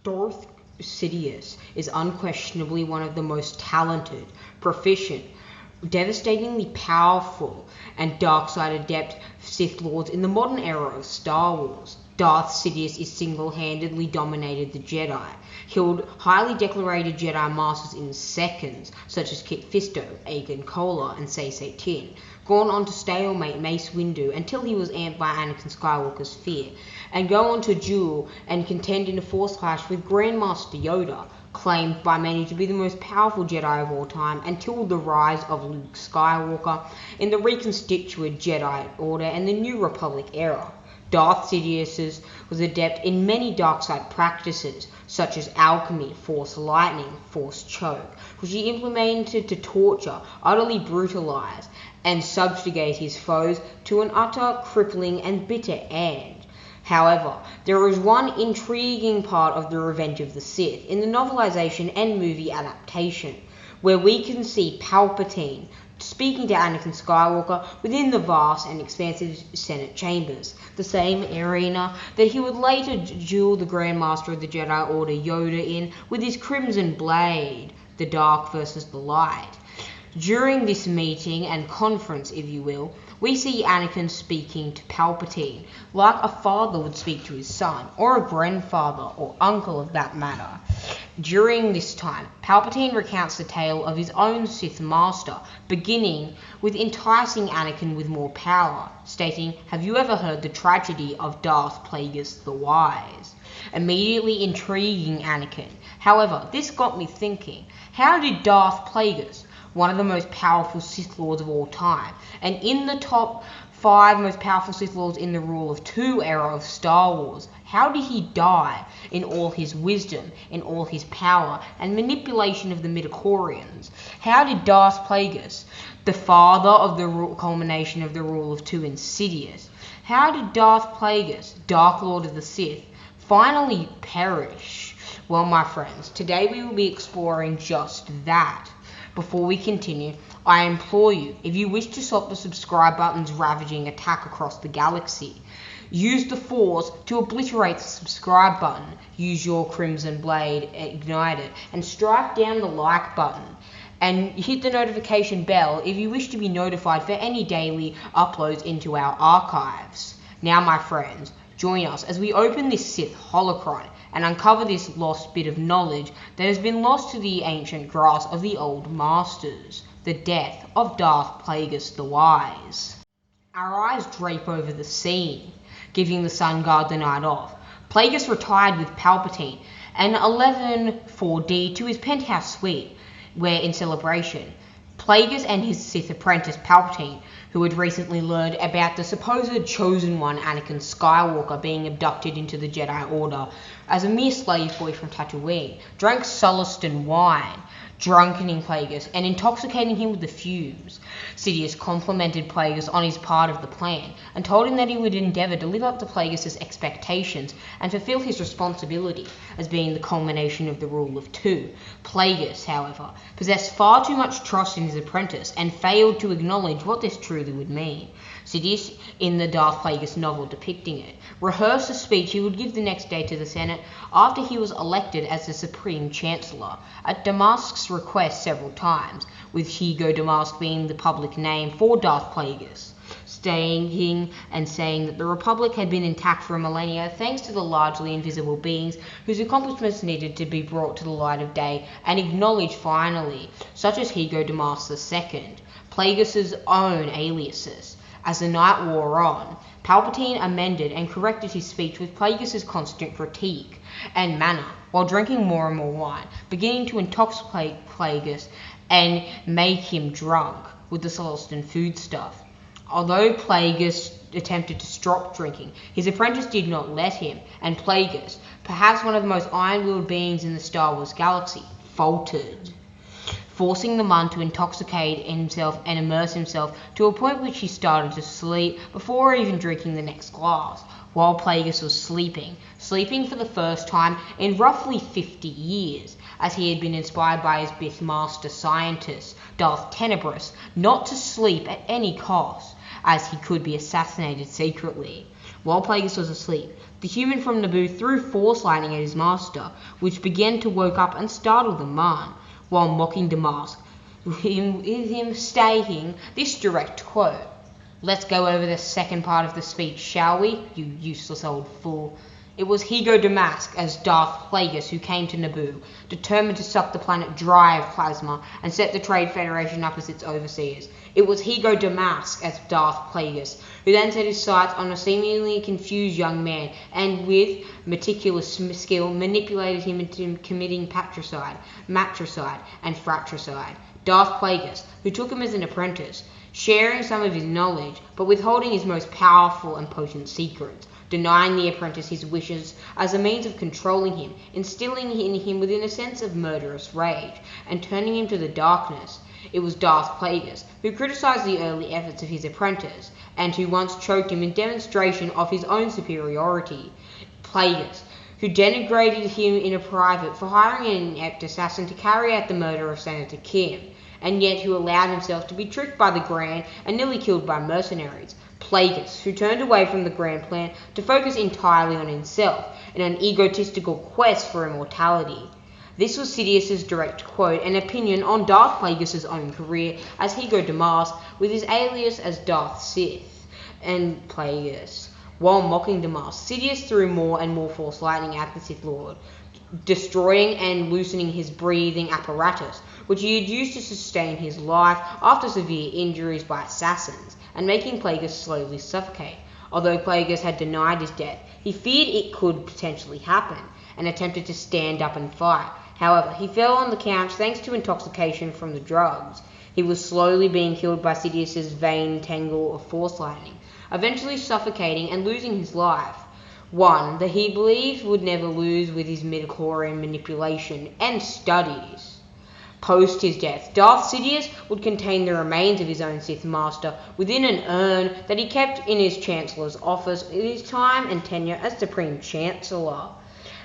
Darth Sidious is unquestionably one of the most talented, proficient, devastatingly powerful, and dark-side adept Sith Lords in the modern era of Star Wars. Darth Sidious is single-handedly dominated the Jedi, killed highly decorated Jedi Masters in seconds, such as Kit Fisto, Agen Kola, and Say Tin, gone on to stalemate Mace Windu until he was amped by Anakin Skywalker's fear, and go on to duel and contend in a Force clash with Grandmaster Yoda, claimed by many to be the most powerful Jedi of all time, until the rise of Luke Skywalker in the reconstituted Jedi Order and the New Republic era. Darth Sidious was adept in many dark side practices, such as alchemy, Force lightning, Force choke, which he implemented to torture, utterly brutalize, and subjugate his foes to an utter, crippling, and bitter end. However, there is one intriguing part of the Revenge of the Sith in the novelization and movie adaptation, where we can see Palpatine speaking to Anakin Skywalker within the vast and expansive Senate chambers, the same arena that he would later duel the Grandmaster of the Jedi Order Yoda in with his crimson blade, the dark versus the light. During this meeting and conference, if you will, we see Anakin speaking to Palpatine, like a father would speak to his son, or a grandfather or uncle of that matter. During this time, Palpatine recounts the tale of his own Sith Master, beginning with enticing Anakin with more power, stating, "Have you ever heard the tragedy of Darth Plagueis the Wise?" Immediately intriguing Anakin. However, this got me thinking, how did Darth Plagueis, one of the most powerful Sith Lords of all time, and in the top 5 most powerful Sith Lords in the Rule of Two era of Star Wars, how did he die in all his wisdom, in all his power, and manipulation of the midichlorians? How did Darth Plagueis, the father of the culmination of the Rule of Two in Sidious, how did Darth Plagueis, Dark Lord of the Sith, finally perish? Well, my friends, today we will be exploring just that. Before we continue, I implore you, if you wish to stop the subscribe button's ravaging attack across the galaxy, use the Force to obliterate the subscribe button, use your Crimson Blade, ignite it, and strike down the like button, and hit the notification bell if you wish to be notified for any daily uploads into our archives. Now, my friends, join us as we open this Sith holocron and uncover this lost bit of knowledge that has been lost to the ancient grasp of the old masters, the death of Darth Plagueis the Wise. Our eyes drape over the scene, giving the Sun Guard the night off. Plagueis retired with Palpatine and 11-4D to his penthouse suite, where in celebration, Plagueis and his Sith apprentice Palpatine, who had recently learned about the supposed Chosen One Anakin Skywalker being abducted into the Jedi Order as a mere slave boy from Tatooine, drank Sullustan wine, drunkening Plagueis and intoxicating him with the fumes. Sidious complimented Plagueis on his part of the plan, and told him that he would endeavour to live up to Plagueis' expectations and fulfill his responsibility as being the culmination of the Rule of Two. Plagueis, however, possessed far too much trust in his apprentice and failed to acknowledge what this truly would mean. Sidious, in the Darth Plagueis novel depicting it, rehearsed a speech he would give the next day to the Senate after he was elected as the Supreme Chancellor, at Damask's request several times, with Hugo Damask being the public name for Darth Plagueis, stating and saying that the Republic had been intact for millennia thanks to the largely invisible beings whose accomplishments needed to be brought to the light of day and acknowledged finally, such as Hugo Damask II, Plagueis' own aliases. As the night wore on, Palpatine amended and corrected his speech with Plagueis' constant critique and manner, while drinking more and more wine, beginning to intoxicate Plagueis and make him drunk with the Sullustan foodstuff. Although Plagueis attempted to stop drinking, his apprentice did not let him, and Plagueis, perhaps one of the most iron-willed beings in the Star Wars galaxy, faltered, forcing the monk to intoxicate himself and immerse himself to a point which he started to sleep before even drinking the next glass, while Plagueis was sleeping for the first time in roughly 50 years, as he had been inspired by his Bith master scientist, Darth Tenebrous, not to sleep at any cost, as he could be assassinated secretly. while Plagueis was asleep, the human from Naboo threw Force lightning at his master, which began to woke up and startle the man, while mocking Damask, with him stating this direct quote. Let's go over the second part of the speech, shall we, you useless old fool? It was Higo Damask as Darth Plagueis who came to Naboo, determined to suck the planet dry of plasma and set the Trade Federation up as its overseers. It was Higo Damask as Darth Plagueis, who then set his sights on a seemingly confused young man and with meticulous skill manipulated him into committing patricide, matricide, and fratricide. Darth Plagueis, who took him as an apprentice, sharing some of his knowledge, but withholding his most powerful and potent secrets, denying the apprentice his wishes as a means of controlling him, instilling in him within a sense of murderous rage, and turning him to the darkness. It was Darth Plagueis, who criticised the early efforts of his apprentice, and who once choked him in demonstration of his own superiority. Plagueis, who denigrated him in a private for hiring an inept assassin to carry out the murder of Senator Kim, and yet who allowed himself to be tricked by the Grand and nearly killed by mercenaries. Plagueis, who turned away from the grand plan to focus entirely on himself in an egotistical quest for immortality. This was Sidious's direct quote and opinion on Darth Plagueis' own career as Higo Damask, with his alias as Darth Sith and Plagueis. While mocking Damask, Sidious threw more and more Force lightning at the Sith Lord, destroying and loosening his breathing apparatus, which he had used to sustain his life after severe injuries by assassins, and making Plagueis slowly suffocate. Although Plagueis had denied his death, he feared it could potentially happen, and attempted to stand up and fight. However, he fell on the couch thanks to intoxication from the drugs. He was slowly being killed by Sidious's vain tangle of Force lightning, eventually suffocating and losing his life. One that he believed would never lose with his midichlorian manipulation and studies. Post his death, Darth Sidious would contain the remains of his own Sith Master within an urn that he kept in his Chancellor's office in his time and tenure as Supreme Chancellor.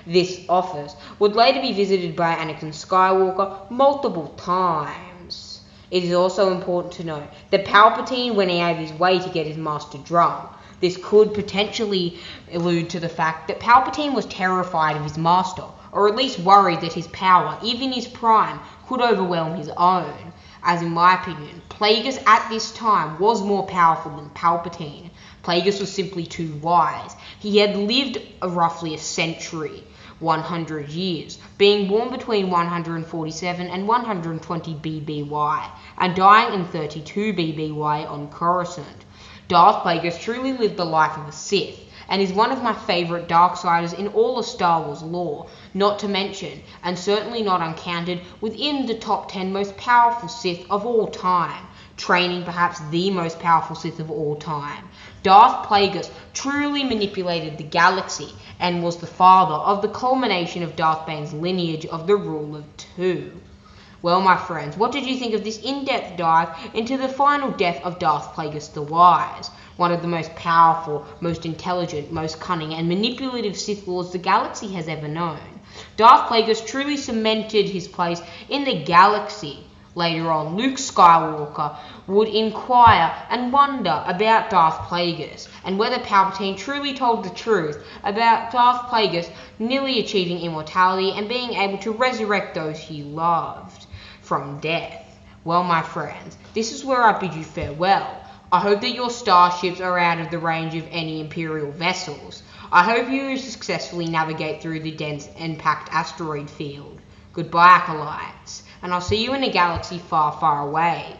This office would later be visited by Anakin Skywalker multiple times. It is also important to note that Palpatine went out of his way to get his master drunk. This could potentially allude to the fact that Palpatine was terrified of his master, or at least worried that his power, even his prime, could overwhelm his own. As in my opinion, Plagueis at this time was more powerful than Palpatine. Plagueis was simply too wise. He had lived roughly a century, 100 years, being born between 147 and 120 BBY, and dying in 32 BBY on Coruscant. Darth Plagueis truly lived the life of a Sith, and is one of my favourite Darksiders in all of Star Wars lore, not to mention, and certainly not uncounted, within the top 10 most powerful Sith of all time, training perhaps the most powerful Sith of all time. Darth Plagueis truly manipulated the galaxy, and was the father of the culmination of Darth Bane's lineage of the Rule of Two. Well, my friends, what did you think of this in-depth dive into the final death of Darth Plagueis the Wise, one of the most powerful, most intelligent, most cunning, and manipulative Sith Lords the galaxy has ever known? Darth Plagueis truly cemented his place in the galaxy. Later on, Luke Skywalker would inquire and wonder about Darth Plagueis, and whether Palpatine truly told the truth about Darth Plagueis nearly achieving immortality and being able to resurrect those he loved from death. Well, my friends, this is where I bid you farewell. I hope that your starships are out of the range of any Imperial vessels. I hope you successfully navigate through the dense and packed asteroid field. Goodbye, acolytes, and I'll see you in a galaxy far, far away.